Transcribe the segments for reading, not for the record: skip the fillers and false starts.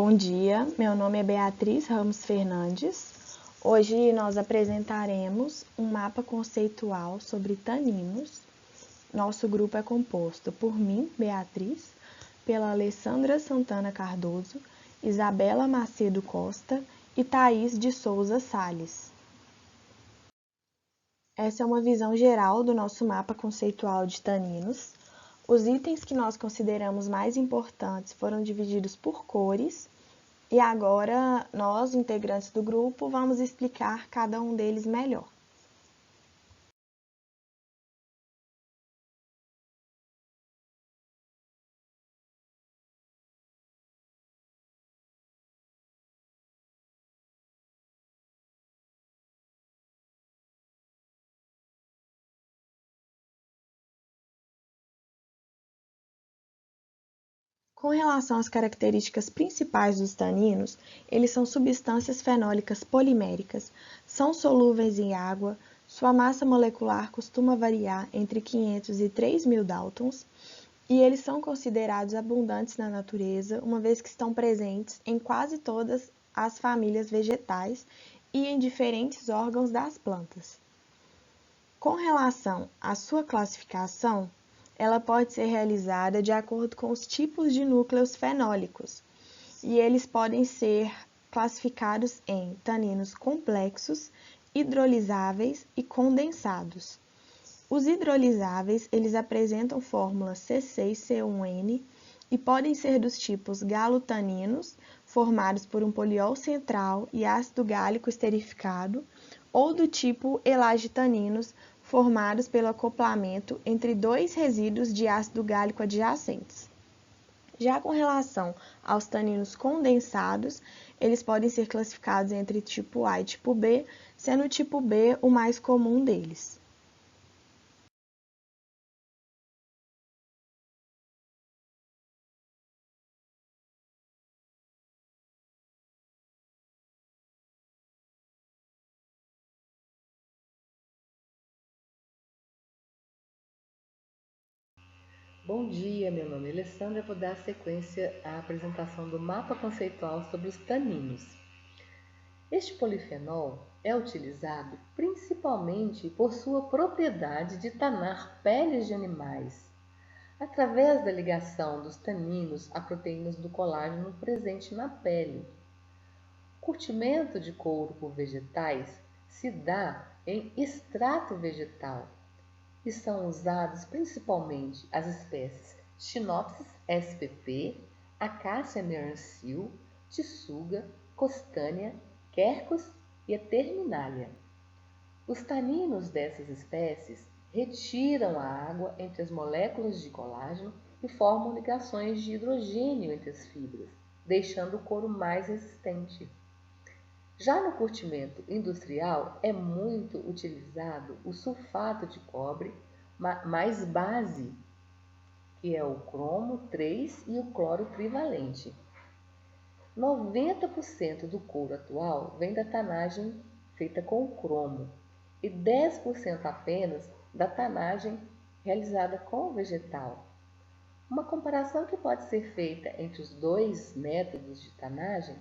Bom dia, meu nome é Beatriz Ramos Fernandes. Hoje nós apresentaremos um mapa conceitual sobre taninos. Nosso grupo é composto por mim, Beatriz, pela Alessandra Santana Cardoso, Isabela Macedo Costa e Thaís de Souza Salles. Essa é uma visão geral do nosso mapa conceitual de taninos. Os itens que nós consideramos mais importantes foram divididos por cores e agora nós, integrantes do grupo, vamos explicar cada um deles melhor. Com relação às características principais dos taninos, eles são substâncias fenólicas poliméricas, são solúveis em água, sua massa molecular costuma variar entre 500 e 3.000 Daltons, e eles são considerados abundantes na natureza, uma vez que estão presentes em quase todas as famílias vegetais e em diferentes órgãos das plantas. Com relação à sua classificação, ela pode ser realizada de acordo com os tipos de núcleos fenólicos, e eles podem ser classificados em taninos complexos, hidrolisáveis e condensados. Os hidrolisáveis, eles apresentam fórmula C6C1N e podem ser dos tipos galotaninos, formados por um poliol central e ácido gálico esterificado, ou do tipo elagitaninos, formados pelo acoplamento entre dois resíduos de ácido gálico adjacentes. Já com relação aos taninos condensados, eles podem ser classificados entre tipo A e tipo B, sendo o tipo B o mais comum deles. Bom dia, meu nome é Alessandra. Eu vou dar sequência à apresentação do mapa conceitual sobre os taninos. Este polifenol é utilizado principalmente por sua propriedade de tanar peles de animais, através da ligação dos taninos a proteínas do colágeno presente na pele. O curtimento de couro por vegetais se dá em extrato vegetal, e são usados principalmente as espécies Chinopsis spp, Acacia meransil, Tsuga, Costânia, Quercus e a Terminalia. Os taninos dessas espécies retiram a água entre as moléculas de colágeno e formam ligações de hidrogênio entre as fibras, deixando o couro mais resistente. Já no curtimento industrial, é muito utilizado o sulfato de cobre mais base, que é o cromo 3 e o cloro trivalente. 90% do couro atual vem da tanagem feita com o cromo e 10% apenas da tanagem realizada com o vegetal. Uma comparação que pode ser feita entre os dois métodos de tanagem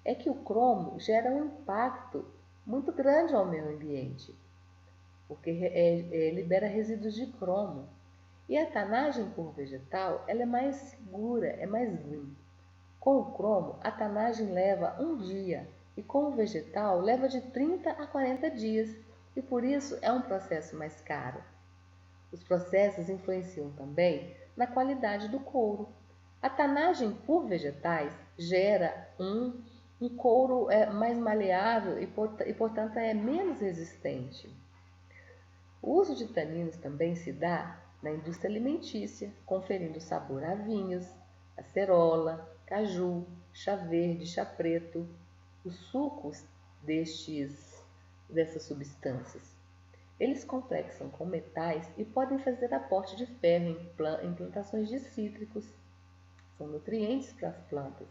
é que o cromo gera um impacto muito grande ao meio ambiente, porque libera resíduos de cromo. E a tanagem por vegetal ela é mais segura, é mais green. Com o cromo, a tanagem leva um dia e com o vegetal leva de 30 a 40 dias e por isso é um processo mais caro. Os processos influenciam também na qualidade do couro. A tanagem por vegetais gera um couro mais maleável e, portanto, é menos resistente. O uso de taninos também se dá na indústria alimentícia, conferindo sabor a vinhos, acerola, caju, chá verde, chá preto, os sucos dessas substâncias. Eles complexam com metais e podem fazer aporte de ferro em plantações de cítricos. São nutrientes para as plantas.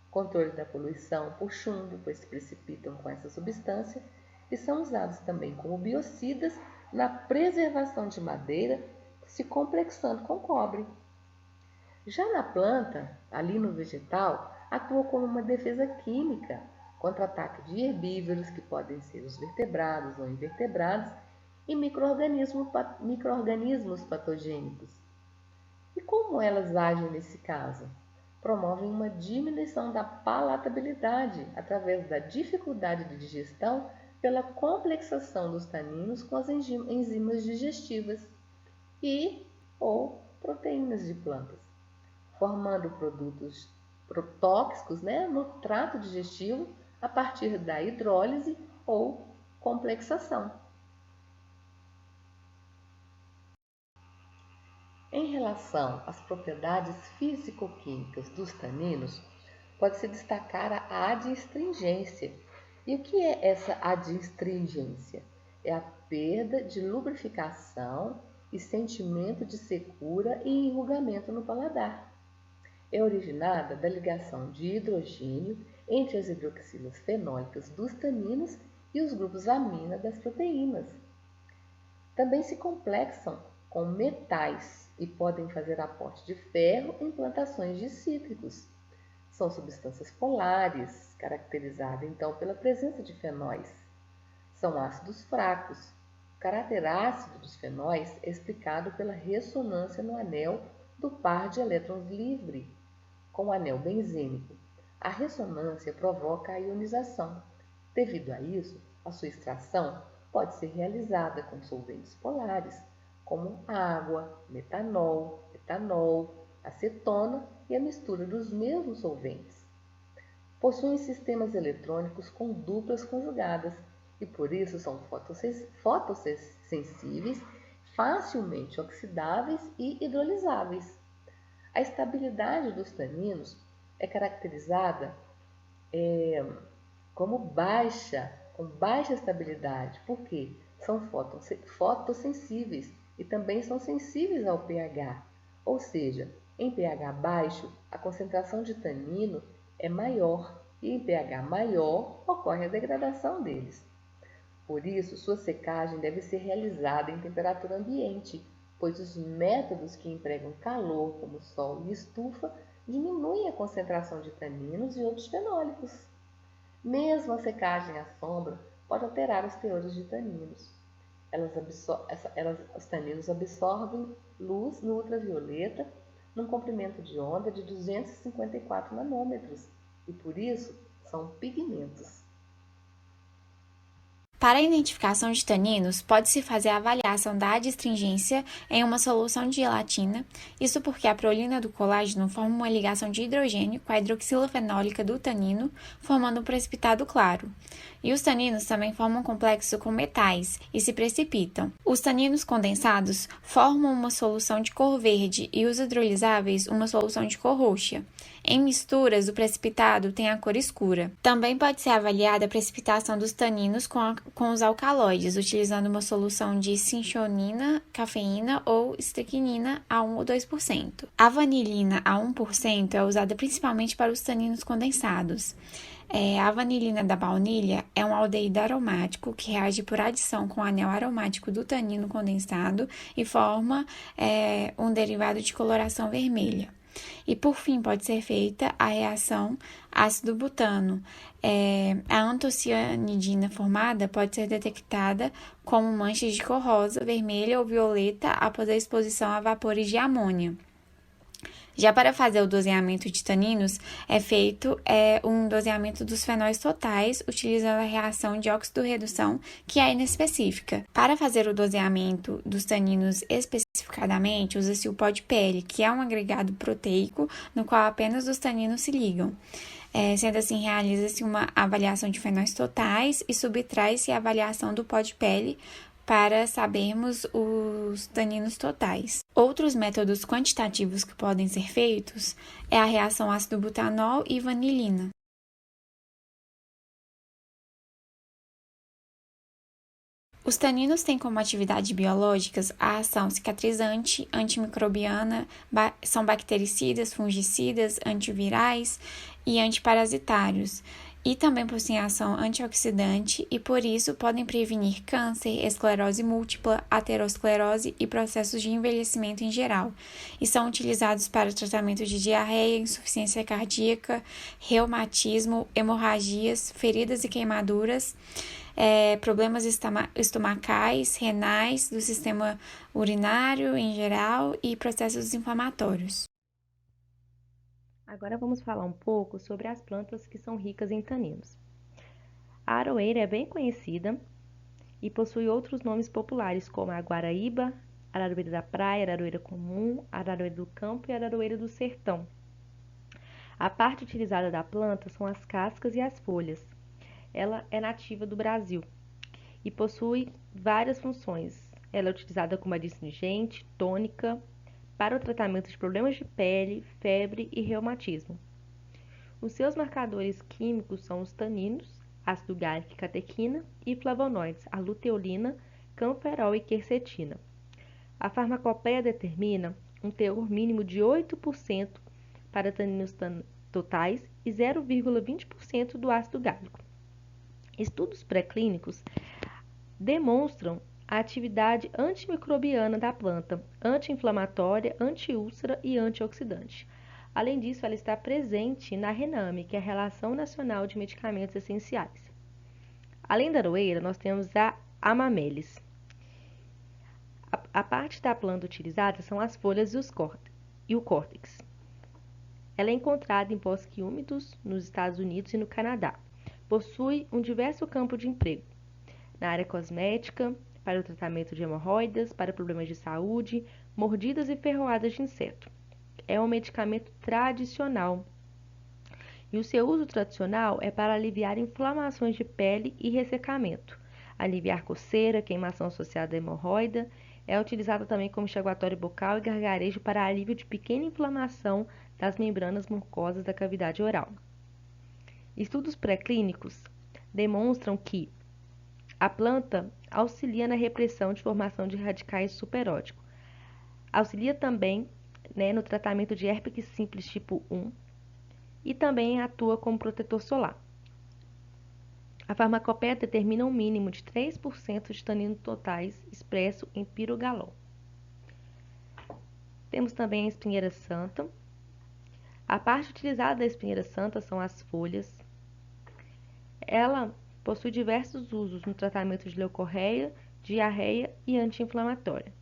Controle da poluição por chumbo, pois se precipitam com essa substância, e são usados também como biocidas na preservação de madeira, se complexando com cobre. Já na planta, ali no vegetal, atua como uma defesa química contra ataque de herbívoros, que podem ser os vertebrados ou invertebrados, e micro-organismos patogênicos. E como elas agem nesse caso? Promovem uma diminuição da palatabilidade através da dificuldade de digestão pela complexação dos taninos com as enzimas digestivas e ou proteínas de plantas, formando produtos tóxicos, no trato digestivo a partir da hidrólise ou complexação. Em relação às propriedades físico-químicas dos taninos, pode-se destacar a adstringência. E o que é essa adstringência? É a perda de lubrificação e sentimento de secura e enrugamento no paladar. É originada da ligação de hidrogênio entre as hidroxilas fenólicas dos taninos e os grupos amina das proteínas. Também se complexam com metais e podem fazer aporte de ferro em plantações de cítricos. São substâncias polares, caracterizadas então pela presença de fenóis. São ácidos fracos. O caráter ácido dos fenóis é explicado pela ressonância no anel do par de elétrons livre com o anel benzênico. A ressonância provoca a ionização. Devido a isso, a sua extração pode ser realizada com solventes polares, como água, metanol, etanol, acetona e a mistura dos mesmos solventes. Possuem sistemas eletrônicos com duplas conjugadas e por isso são fotossensíveis, facilmente oxidáveis e hidrolisáveis. A estabilidade dos taninos é caracterizada como baixa, com baixa estabilidade, porque são fotossensíveis e também são sensíveis ao pH, ou seja, em pH baixo a concentração de tanino é maior e em pH maior ocorre a degradação deles. Por isso, sua secagem deve ser realizada em temperatura ambiente, pois os métodos que empregam calor, como sol e estufa, diminuem a concentração de taninos e outros fenólicos. Mesmo a secagem à sombra pode alterar os teores de taninos. Os taninos absorvem luz no ultravioleta num comprimento de onda de 254 nanômetros e, por isso, são pigmentos. Para a identificação de taninos, pode-se fazer a avaliação da adstringência em uma solução de gelatina, isso porque a prolina do colágeno forma uma ligação de hidrogênio com a hidroxila fenólica do tanino, formando um precipitado claro. E os taninos também formam um complexo com metais e se precipitam. Os taninos condensados formam uma solução de cor verde e os hidrolisáveis uma solução de cor roxa. Em misturas, o precipitado tem a cor escura. Também pode ser avaliada a precipitação dos taninos com os alcaloides, utilizando uma solução de cinchonina, cafeína ou estricnina a 1 ou 2%. A vanilina a 1% é usada principalmente para os taninos condensados. A vanilina da baunilha é um aldeído aromático que reage por adição com o anel aromático do tanino condensado e forma um derivado de coloração vermelha. E, por fim, pode ser feita a reação ácido-butano. A antocianidina formada pode ser detectada como manchas de cor rosa, vermelha ou violeta após a exposição a vapores de amônia. Já para fazer o doseamento de taninos, é feito um doseamento dos fenóis totais, utilizando a reação de óxido-redução, que é inespecífica. Para fazer o doseamento dos taninos especificadamente, usa-se o pó de pele, que é um agregado proteico, no qual apenas os taninos se ligam. Sendo assim, realiza-se uma avaliação de fenóis totais e subtrai-se a avaliação do pó de pele, para sabermos os taninos totais. Outros métodos quantitativos que podem ser feitos é a reação ácido-butanol e vanilina. Os taninos têm como atividade biológicas a ação cicatrizante, antimicrobiana, são bactericidas, fungicidas, antivirais e antiparasitários. e também possuem ação antioxidante e, por isso, podem prevenir câncer, esclerose múltipla, aterosclerose e processos de envelhecimento em geral, e são utilizados para tratamento de diarreia, insuficiência cardíaca, reumatismo, hemorragias, feridas e queimaduras, problemas estomacais, renais, do sistema urinário em geral e processos inflamatórios. Agora vamos falar um pouco sobre as plantas que são ricas em taninos. A aroeira é bem conhecida e possui outros nomes populares como a guaraíba, a araroeira da praia, a araroeira comum, a araroeira do campo e a araroeira do sertão. A parte utilizada da planta são as cascas e as folhas. Ela é nativa do Brasil e possui várias funções. Ela é utilizada como adstringente, tônica, para o tratamento de problemas de pele, febre e reumatismo. Os seus marcadores químicos são os taninos, ácido gálico e catequina, e flavonoides, a luteolina, camferol e quercetina. A farmacopeia determina um teor mínimo de 8% para taninos totais e 0,20% do ácido gálico. Estudos pré-clínicos demonstram a atividade antimicrobiana da planta, anti-inflamatória, anti-úlcera e antioxidante. Além disso, ela está presente na RENAME, que é a Relação Nacional de Medicamentos Essenciais. Além da aroeira, nós temos a amamelis. A parte da planta utilizada são as folhas e o córtex. Ela é encontrada em bosques úmidos nos Estados Unidos e no Canadá. Possui um diverso campo de emprego na área cosmética, para o tratamento de hemorroidas, para problemas de saúde, mordidas e ferroadas de inseto. É um medicamento tradicional e o seu uso tradicional é para aliviar inflamações de pele e ressecamento, aliviar coceira, queimação associada à hemorroida. É utilizado também como enxaguatório bucal e gargarejo para alívio de pequena inflamação das membranas mucosas da cavidade oral. Estudos pré-clínicos demonstram que a planta auxilia na repressão de formação de radicais superóticos. Auxilia também no tratamento de herpes simples tipo 1 e também atua como protetor solar. A farmacopeia determina um mínimo de 3% de taninos totais expresso em pirogalol. Temos também a espinheira santa. A parte utilizada da espinheira santa são as folhas. Ela possui diversos usos no tratamento de leucorreia, diarreia e anti-inflamatória.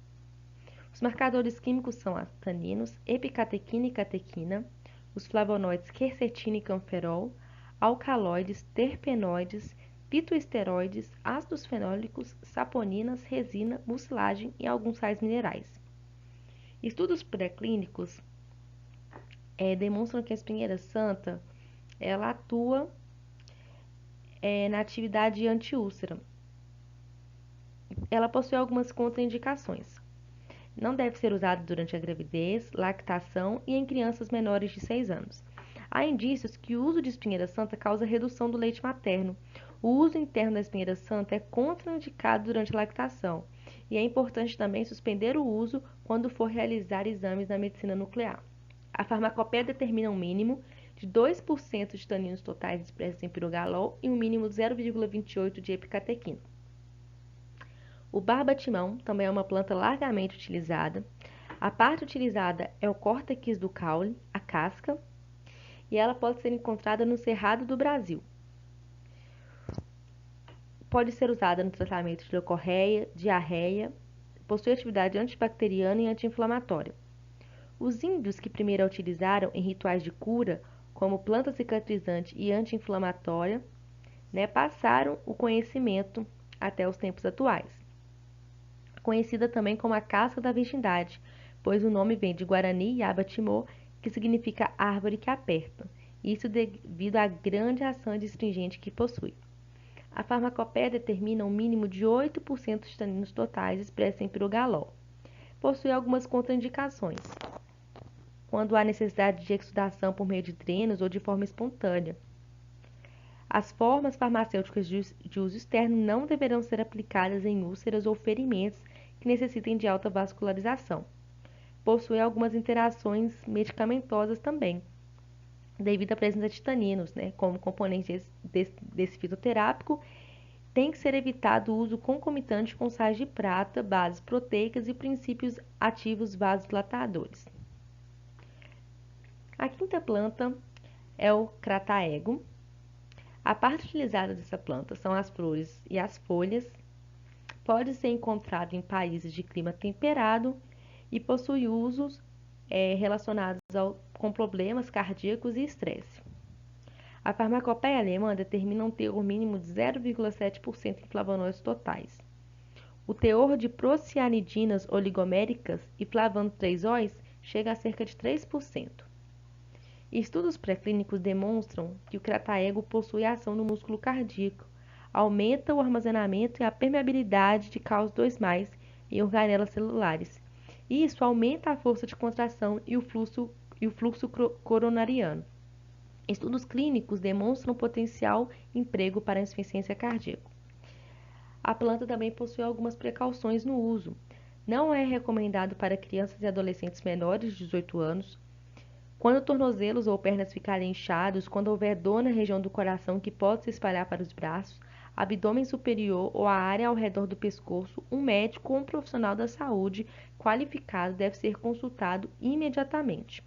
Os marcadores químicos são as taninos, epicatequina e catequina, os flavonoides quercetina e camferol, alcaloides, terpenoides, fitoesteroides, ácidos fenólicos, saponinas, resina, mucilagem e alguns sais minerais. Estudos pré-clínicos demonstram que a espinheira santa ela atua na atividade antiúlcera. Ela possui algumas contraindicações. Não deve ser usada durante a gravidez, lactação e em crianças menores de 6 anos. Há indícios que o uso de espinheira santa causa redução do leite materno. O uso interno da espinheira santa é contraindicado durante a lactação e é importante também suspender o uso quando for realizar exames na medicina nuclear. A farmacopeia determina um mínimo de 2% de taninos totais expressos em pirogalol e um mínimo de 0,28% de epicatequina. O barbatimão também é uma planta largamente utilizada. A parte utilizada é o córtex do caule, a casca, e ela pode ser encontrada no Cerrado do Brasil. Pode ser usada no tratamento de leucorreia, diarreia, possui atividade antibacteriana e anti-inflamatória. Os índios que primeiro a utilizaram em rituais de cura, como planta cicatrizante e anti-inflamatória, passaram o conhecimento até os tempos atuais. Conhecida também como a casca da virgindade, pois o nome vem de Guarani Yaba-Timó, que significa árvore que aperta, isso devido à grande ação adstringente que possui. A farmacopeia determina um mínimo de 8% de taninos totais expressos em pirogalol. Possui algumas contraindicações, quando há necessidade de exsudação por meio de drenos ou de forma espontânea. As formas farmacêuticas de uso externo não deverão ser aplicadas em úlceras ou ferimentos que necessitem de alta vascularização. Possui algumas interações medicamentosas também. devido à presença de taninos, né, como componente desse fitoterápico. Tem que ser evitado o uso concomitante com sais de prata, bases proteicas e princípios ativos vasodilatadores. A quinta planta é o crataego. A parte utilizada dessa planta são as flores e as folhas. Pode ser encontrado em países de clima temperado e possui usos relacionados com problemas cardíacos e estresse. A farmacopeia alemã determina um teor mínimo de 0,7% em flavonoides totais. O teor de procianidinas oligoméricas e flavanotereóis chega a cerca de 3%. Estudos pré-clínicos demonstram que o crataego possui ação no músculo cardíaco, aumenta o armazenamento e a permeabilidade de CAOS2+, em organelas celulares. Isso aumenta a força de contração e o fluxo coronariano. Estudos clínicos demonstram potencial emprego para a insuficiência cardíaca. A planta também possui algumas precauções no uso. Não é recomendado para crianças e adolescentes menores de 18 anos. Quando tornozelos ou pernas ficarem inchados, quando houver dor na região do coração que pode se espalhar para os braços, abdômen superior ou a área ao redor do pescoço, um médico ou um profissional da saúde qualificado deve ser consultado imediatamente.